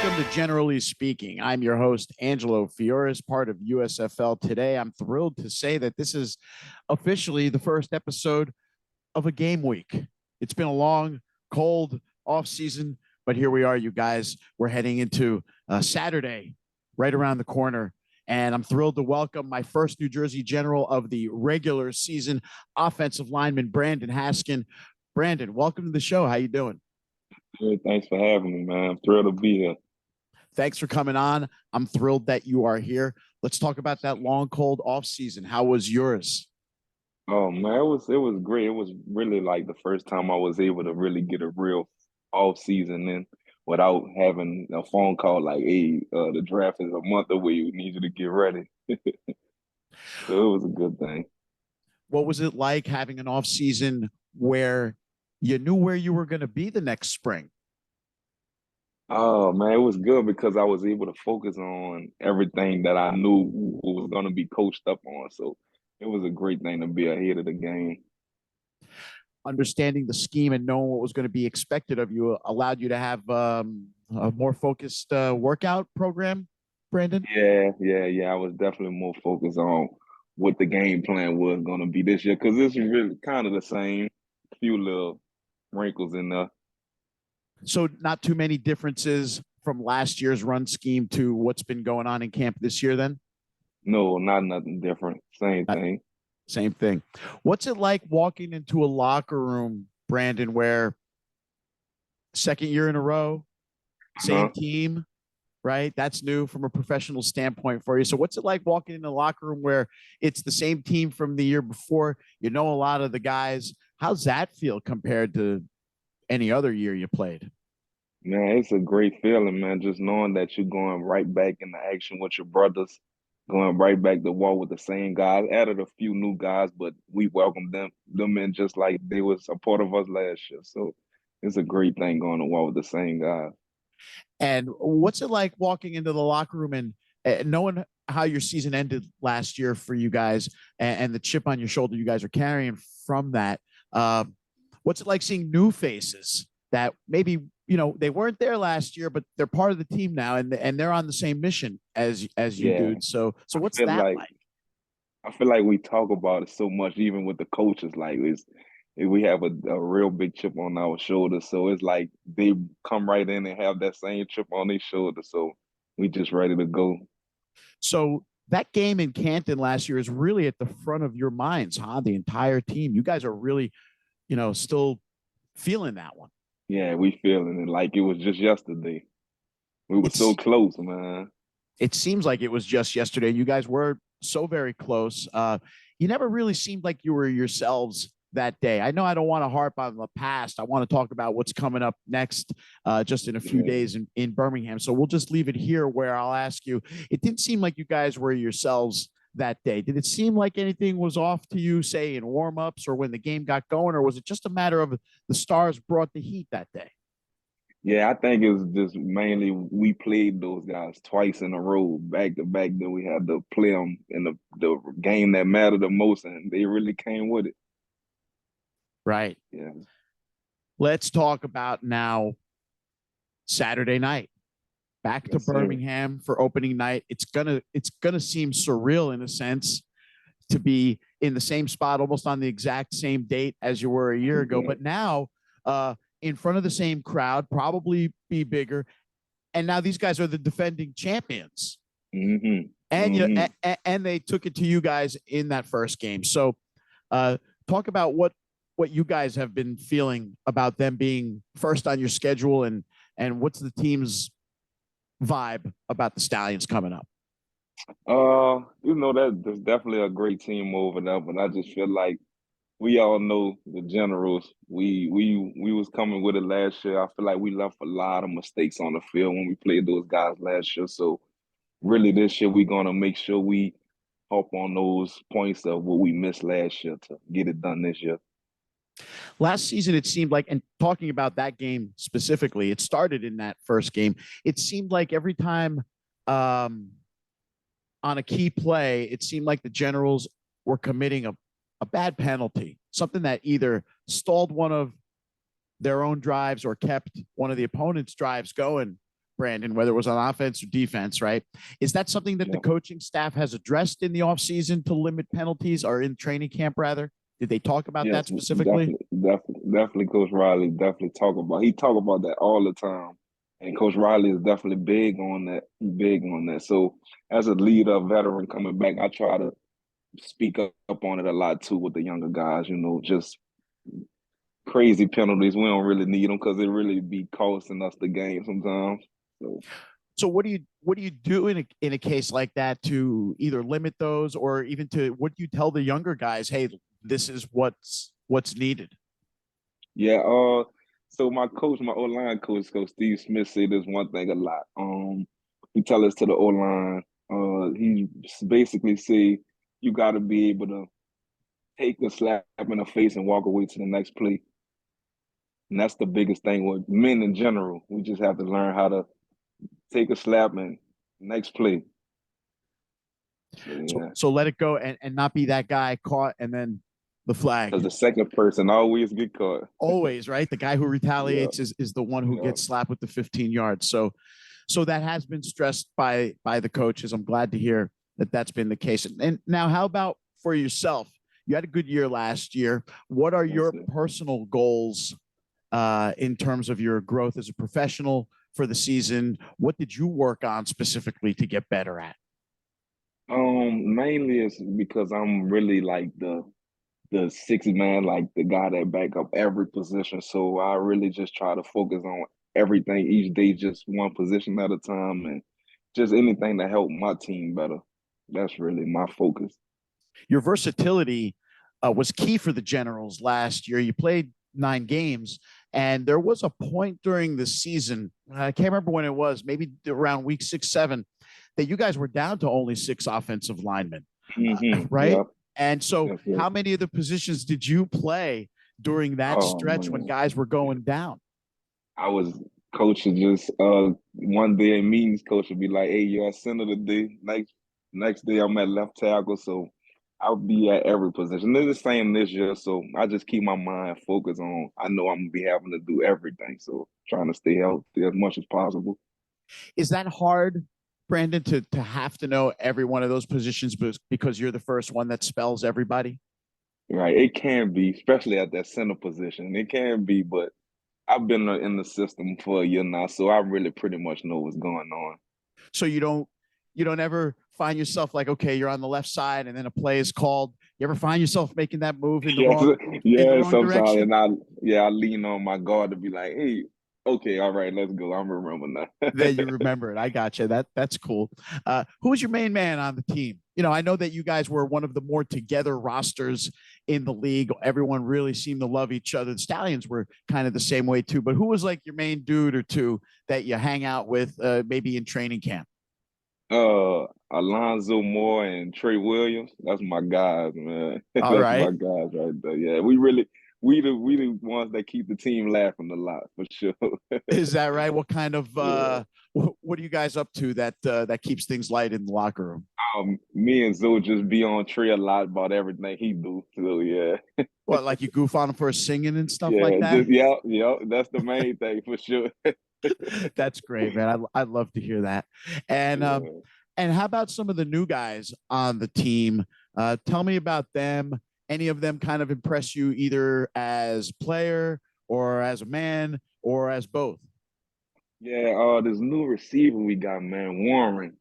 Welcome to Generally Speaking. I'm your host, Angelo Fiores, part of USFL Today. I'm thrilled to say that this is officially the first episode of a game week. It's been a long, cold off season, but here we are, you guys. We're heading into Saturday, right around the corner, and I'm thrilled to welcome my first New Jersey General of the regular season, offensive lineman Brandon Haskin. Brandon, welcome to the show. How you doing? Hey, thanks for having me, man. I'm thrilled to be here. Thanks for coming on. I'm thrilled that you are here. Let's talk about that long, cold off season. How was yours? Oh man, it was great. It was really like the first time I was able to really get a real off season in without having a phone call like, "Hey, the draft is a month away. We need you to get ready." So it was a good thing. What was it like having an off season where you knew where you were going to be the next spring? Oh man, it was good because I was able to focus on everything that I knew was going to be coached up on. So it was a great thing to be ahead of the game. Understanding the scheme and knowing what was going to be expected of you allowed you to have a more focused workout program, Brandon? Yeah. I was definitely more focused on what the game plan was going to be this year because this is really kind of the same. Few little wrinkles in there. So, not too many differences from last year's run scheme to what's been going on in camp this year, then? No, not nothing different. Same Uh, thing. Same thing. What's it like walking into a locker room, Brandon, where second year in a row, same Huh? team, right? That's new from a professional standpoint for you. So, what's it like walking in the locker room where it's the same team from the year before? You know a lot of the guys. How's that feel compared to any other year you played? Man, it's a great feeling, man. Just knowing that you're going right back into action with your brothers, going right back to war with the same guys. Added a few new guys, but we welcomed them in just like they was a part of us last year. So it's a great thing going to war with the same guys. And what's it like walking into the locker room and knowing how your season ended last year for you guys and the chip on your shoulder you guys are carrying from that? What's it like seeing new faces that maybe they weren't there last year, but they're part of the team now and they're on the same mission as you, Yeah, dude. So I what's feel that like like? I feel like we talk about it so much, even with the coaches. Like we have a real big chip on our shoulders. So it's like they come right in and have that same chip on their shoulder. So we just ready to go. So that game in Canton last year is really at the front of your minds, huh? The entire team. You guys are really, still feeling that one. Yeah, we feeling it like it was just yesterday. We were so It's close, man. it seems like it was just yesterday. You guys were so very close. You never really seemed like you were yourselves that day. I know I don't want to harp on the past. I want to talk about what's coming up next, just in a few Yeah. days in Birmingham. So we'll just leave it here where I'll ask you. It didn't seem like you guys were yourselves that day. Did it seem like anything was off to you, say in warmups or when the game got going, or was it just a matter of the stars brought the heat that day? Yeah, I think it was just mainly we played those guys twice in a row, back to back. Then we had to play them in the game that mattered the most, and they really came with it. Right. Yeah. Let's talk about now Saturday night. Back to Yes, sir. Birmingham for opening night. It's gonna seem surreal in a sense to be in the same spot, almost on the exact same date as you were a year ago. Yeah. But now, in front of the same crowd, probably be bigger. And now these guys are the defending champions, Mm-hmm. and Mm-hmm. and they took it to you guys in that first game. So, talk about what you guys have been feeling about them being first on your schedule, and what's the team's vibe about the Stallions coming up. That there's definitely a great team over there, but I just feel like we all know the generals. We was coming with it last year. I feel like we left a lot of mistakes on the field when we played those guys last year. So really this year we're gonna make sure we hop on those points of what we missed last year to get it done this year. Last season, it seemed like, and talking about that game specifically, it started in that first game. It seemed like every time um, on a key play, it seemed like the Generals were committing a bad penalty, something that either stalled one of their own drives or kept one of the opponent's drives going. Brandon, whether it was on offense or defense, right? Is that something that the Yeah. coaching staff has addressed in the offseason to limit penalties, or in training camp rather? Did they talk about that Yes, specifically? definitely. Coach Riley definitely he talk about that all the time, and Coach Riley is definitely big on that. Big on that. So as a leader, veteran coming back, I try to speak up on it a lot too with the younger guys. You know, just crazy penalties. We don't really need them because it really be costing us the game sometimes. So So what do you do in a case like that to either limit those, or even to, what do you tell the younger guys? Hey, this is what's needed. yeah, so my coach, my O-line coach Steve Smith, say this one thing a lot. He tell us to the O-line, he basically say you got to be able to take a slap in the face and walk away to the next play. And that's the biggest thing with men in general. We just have to learn how to take a slap and next play. So So yeah, so let it go, and not be that guy caught and then the because flag. the second person always get caught. Always, right? The guy who Yeah, retaliates is the one who yeah. gets slapped with the 15 yards. So that has been stressed by the coaches. I'm glad to hear that that's been the case. And now, how about for yourself? You had a good year last year. What are Yes, your sir. personal goals in terms of your growth as a professional for the season? What did you work on specifically to get better at? Mainly it's because I'm really like the sixth man, like the guy that back up every position. So I really just try to focus on everything each day, just one position at a time, and just anything to help my team better. That's really my focus. Your versatility was key for the Generals last year. You played 9 games, and there was a point during the season, I can't remember when it was, maybe around week 6, 7, that you guys were down to only 6 offensive linemen, right? Yeah. And so, That's it. how many of the positions did you play during that Oh stretch when man. guys were going down? I was coaching just one day in meetings, coach would be like, "Hey, you're at center today." Next day I'm at left tackle, so I'll be at every position. It's the same this year, so I just keep my mind focused on. I know I'm gonna be having to do everything, so trying to stay healthy as much as possible. Is that hard, Brandon, to have to know every one of those positions because you're the first one that spells everybody? Right? It can be, especially at that center position. It can be, but I've been in the system for a year now, so I really pretty much know what's going on. So you don't ever find yourself like, okay, you're on the left side and then a play is called. You ever find yourself making that move in the Yes, wrong in the yeah, wrong sometimes, direction? and I lean on my guard to be like, hey, okay, all right, let's go. I'm remembering Then that. you remember it. I got you. That's cool. Who was your main man on the team? I know that you guys were one of the more together rosters in the league. Everyone really seemed to love each other. The Stallions were kind of the same way too. But who was like your main dude or two that you hang out with, maybe in training camp? Alonzo Moore and Trey Williams. That's my guys, man. All That's my right. guys right there. Yeah, we the ones that keep the team laughing a lot for sure. Is that right? What kind of Yeah. what are you guys up to that keeps things light in the locker room? Me and Zoe just be on Trey a lot about everything he do. So yeah. What, like you goof on him for singing and stuff like Yeah, that? just yeah. That's the main thing for sure. That's great, man. I'd love to hear that. And Yeah. and how about some of the new guys on the team? Tell me about them. Any of them kind of impress you either as player or as a man or as both? Yeah, this new receiver we got, man, Warren.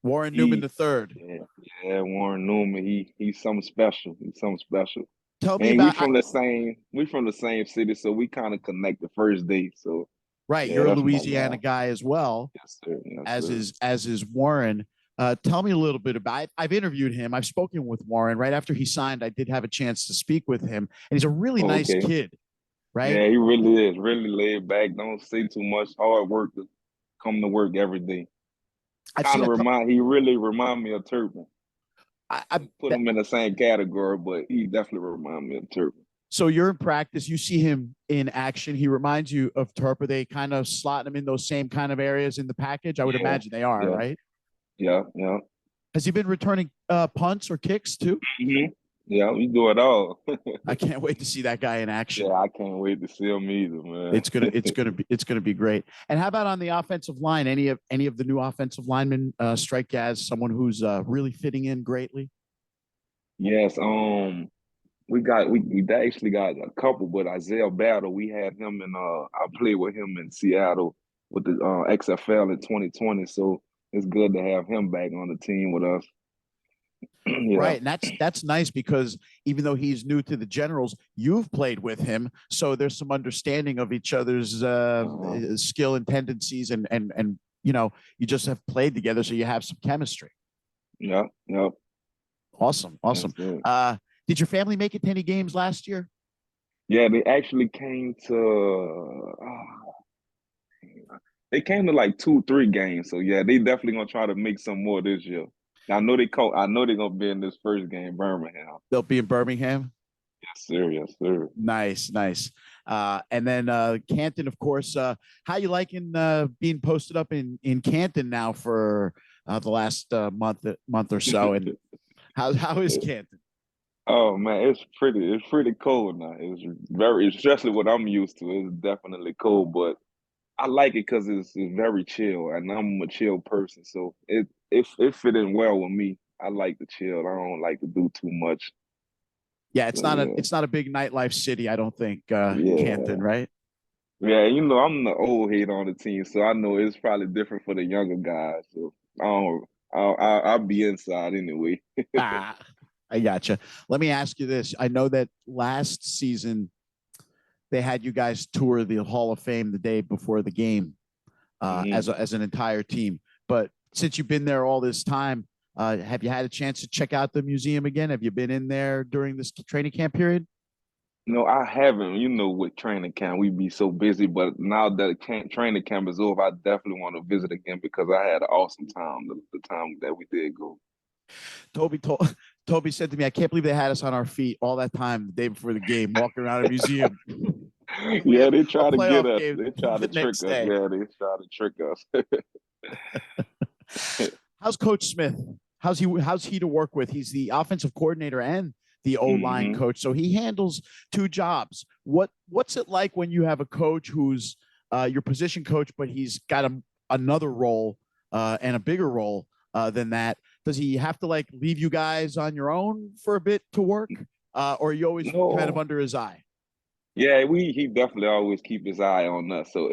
Warren Newman He the third. yeah, yeah, Warren Newman. He's something special. He's something special. Tell me And about we from the same city, so we kind of connect the first day. So right. yeah, You're a that's my Louisiana guy. guy as well, Yes, sir. Yes, as sir. is Warren. Tell me a little bit about it. I've interviewed him. I've spoken with Warren right after he signed. I did have a chance to speak with him, and he's a really Oh, nice okay. kid, right? Yeah, he really is. Really laid back. Don't say too much. Hard work to come to work every day. I've seen a couple. He really remind me of Turpin. I Put him in the same category, but he definitely remind me of Turpin. So you're in practice. You see him in action. He reminds you of Turp. Are they kind of slotting him in those same kind of areas in the package? I would Yeah, imagine they are, yeah, right? yeah, yeah. Has he been returning punts or kicks too? hmm Yeah, we do it all. I can't wait to see that guy in action. Yeah, I can't wait to see him either, man. It's gonna be great. And how about on the offensive line? Any of the new offensive linemen strike you as someone who's really fitting in greatly? Yes, we actually got a couple, but Isaiah Battle, we had him in I played with him in Seattle with the XFL in 2020. So it's good to have him back on the team with us. Yeah. Right, and that's nice because even though he's new to the Generals, you've played with him, so there's some understanding of each other's Uh-huh. skill and tendencies, and you just have played together, so you have some chemistry. Yep, yep. Awesome, awesome. That's it. Did your family make it to any games last year? Yeah, they actually came to they came to like 2, 3 games. So yeah, they definitely gonna try to make some more this year. I know they're gonna be in this first game, Birmingham. They'll be in Birmingham. Yes, sir, yes, sir. Nice, nice. And then Canton, of course. How you liking being posted up in Canton now for the last month or so? And how is Canton? Oh man, it's pretty cold now. It's very especially what I'm used to. It's definitely cold, but I like it because it's very chill, and I'm a chill person, so it fit in well with me. I like to chill. I don't like to do too much. Yeah, So it's not a big nightlife city, I don't think, yeah, Canton, right? yeah. I'm the old head on the team, so I know it's probably different for the younger guys. So I don't. I'll be inside anyway. Ah, I gotcha. Let me ask you this. I know that last season they had you guys tour the Hall of Fame the day before the game Hmm. as an entire team. But since you've been there all this time, have you had a chance to check out the museum again? Have you been in there during this training camp period? No, I haven't. With training camp, we be so busy. But now that training camp is over, I definitely want to visit again because I had an awesome time the time that we did go. Toby told Toby said to me, "I can't believe they had us on our feet all that time the day before the game, walking around a museum. We Yeah, have they a try to get playoff us. game They try to the trick next us. day." Yeah, they try to trick us. How's Coach Smith? How's he to work with? He's the offensive coordinator and the O line Hmm. coach, so he handles two jobs. What's it like when you have a coach who's your position coach, but he's got another role and a bigger role than that? Does he have to like leave you guys on your own for a bit to work, or are you always kind of No. under his eye? Yeah, he definitely always keep his eye on us. So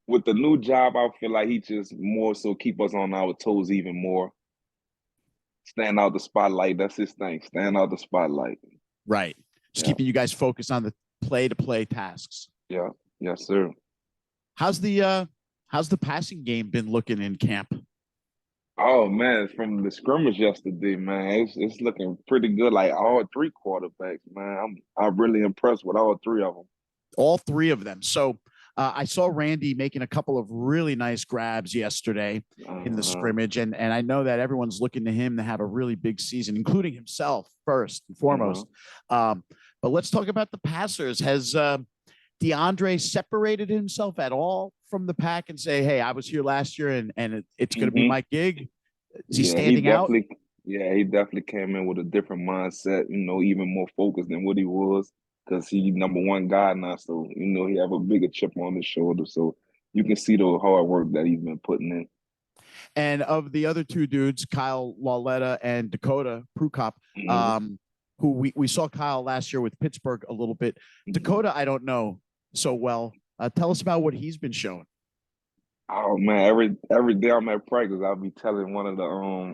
with the new job, I feel like he just more so keep us on our toes even more. Stand out the spotlight. That's his thing. Stand out the spotlight. Right, just Yeah. keeping you guys focused on the play to play tasks. Yeah. Yes, sir. How's the uh, how's the passing game been looking in camp? Oh man, from the scrimmage yesterday, man, it's looking pretty good. Like all 3 quarterbacks, man. I'm really impressed with all 3 of them. All three of them. So I saw Randy making a couple of really nice grabs yesterday in the Uh-huh. scrimmage, and I know that everyone's looking to him to have a really big season, including himself first and Uh-huh. foremost. Um, but let's talk about the passers. Has DeAndre separated himself at all from the pack and say, "Hey, I was here last year, and it's going to be Hmm. my gig"? Is he Yeah, standing out? he definitely came in with a different mindset, even more focused than what he was, because he number one guy now, so he have a bigger chip on his shoulder. So you can see the hard work that he's been putting in. And of the other two dudes, Kyle Lauletta and Dakota Prukop, Hmm. um, who we saw Kyle last year with Pittsburgh a little bit. Hmm. Dakota, I don't know so well. Tell us about what he's been showing. Oh man, every day I'm at practice, I'll be telling one of the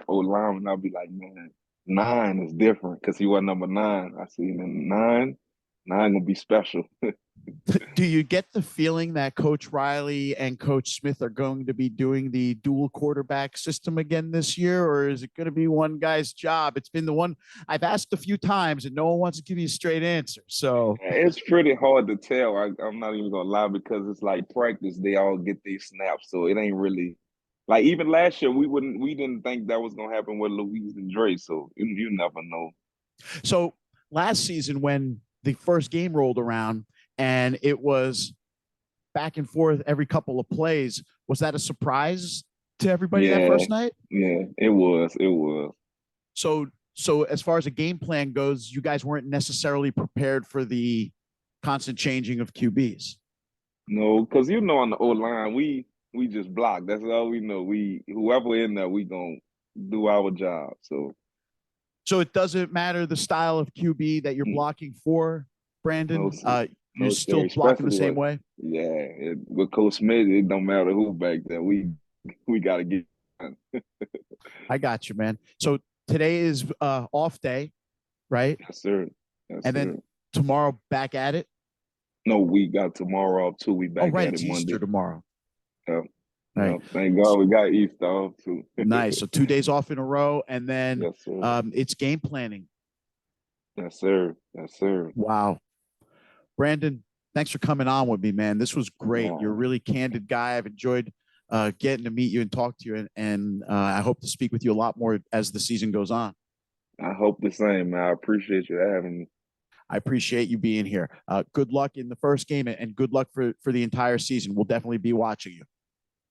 O-Linemen, I'll be like, man, 9 is different because he was number 9. I see, man, 9 gonna be special. Do you get the feeling that Coach Riley and Coach Smith are going to be doing the dual quarterback system again this year, or is it going to be one guy's job? It's been the one I've asked a few times, and no one wants to give me a straight answer. So, It's pretty hard to tell. I'm not even gonna lie because it's like practice. They all get these snaps, so it ain't really like even last year we didn't think that was gonna happen with Louise and Dre. So you never know. so last season when the first game rolled around and it was back and forth every couple of plays. Was that a surprise to everybody that Yeah, first night? yeah, it was. It was. So So as far as a game plan goes, you guys weren't necessarily prepared for the constant changing of QBs. No, because on the O line, we just block. That's all we know. We whoever in there, we gonna do our job. So it doesn't matter the style of QB that you're blocking for, No, Brandon. You're no, still sir. blocking the Especially same way. with Coach Smith, it don't matter who back there. We gotta get. I got you, man. So today is off day, right? Yes, sir. Yes, And sir. then tomorrow back at it. No, we got tomorrow off too. We Oh, back right. at It's it Monday. Easter tomorrow. Yeah. Right. Yeah. Thank God we got Easter off too. Nice. So 2 days off in a row, and then Yes, sir. it's game planning. Yes, sir. Yes, sir. Wow. Brandon, thanks for coming on with me, man. This was great. Wow. You're a really candid guy. I've enjoyed getting to meet you and talk to you, and I hope to speak with you a lot more as the season goes on. I hope the same, man. I appreciate you having me. I appreciate you being here. Good luck in the first game, and good luck for the entire season. We'll definitely be watching you.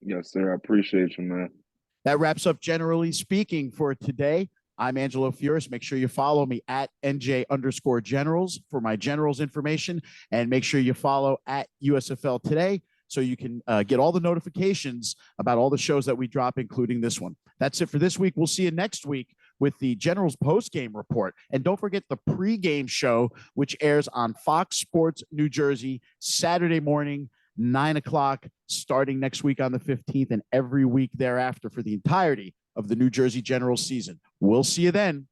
Yes, sir. I appreciate you, man. That wraps up Generally Speaking for today. I'm Angelo Fioris. Make sure you follow me at NJ_Generals for my Generals information, and make sure you follow at USFL Today so you can get all the notifications about all the shows that we drop, including this one. That's it for this week. We'll see you next week with the Generals post-game report. And don't forget the pregame show, which airs on Fox Sports New Jersey, Saturday morning, 9 o'clock, starting next week on the 15th and every week thereafter for the entirety of the New Jersey Generals season. We'll see you then.